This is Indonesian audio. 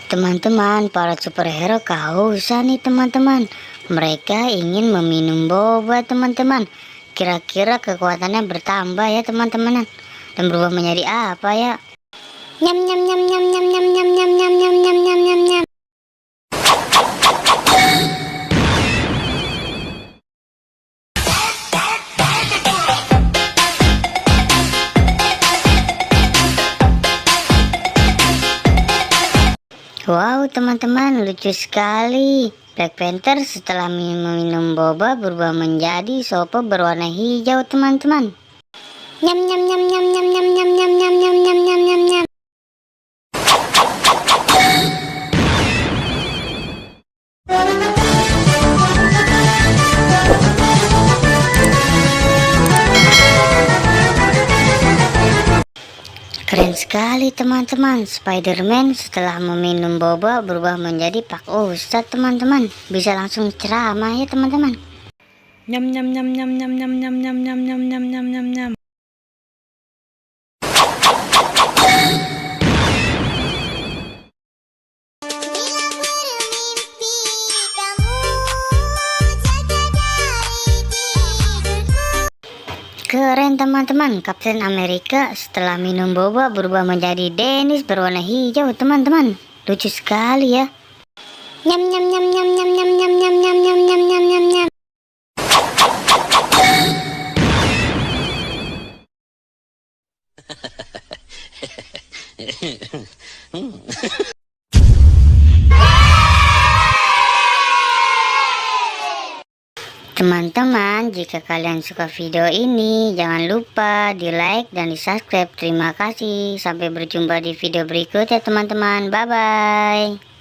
Teman-teman, para superhero kehausan nih teman-teman. Mereka ingin meminum boba teman-teman. Kira-kira kekuatannya bertambah ya teman-teman. Dan berubah menjadi apa ya? Nyam nyam nyam nyam nyam nyam nyam nyam nyam nyam nyam nyam nyam nyam. Wow teman-teman, lucu sekali. Black Panther setelah meminum boba berubah menjadi sopo berwarna hijau teman-teman. Nyam nyam nyam nyam nyam nyam nyam nyam nyam nyam nyam nyam nyam nyam. Keren sekali teman-teman. Spider-Man setelah meminum boba berubah menjadi Pak Ustadz teman-teman. Bisa langsung ceramah ya teman-teman. Nyam nyam nyam nyam nyam nyam nyam nyam nyam nyam nyam nyam nyam nyam. Keren teman-teman. Kapten Amerika setelah minum boba berubah menjadi Dennis berwarna hijau teman-teman. Lucu sekali ya. Nyam nyam nyam nyam nyam nyam nyam nyam nyam nyam nyam nyam nyam nyam. Teman-teman, jika kalian suka video ini, jangan lupa di like dan di subscribe. Terima kasih. Sampai berjumpa di video berikut ya teman-teman. Bye-bye.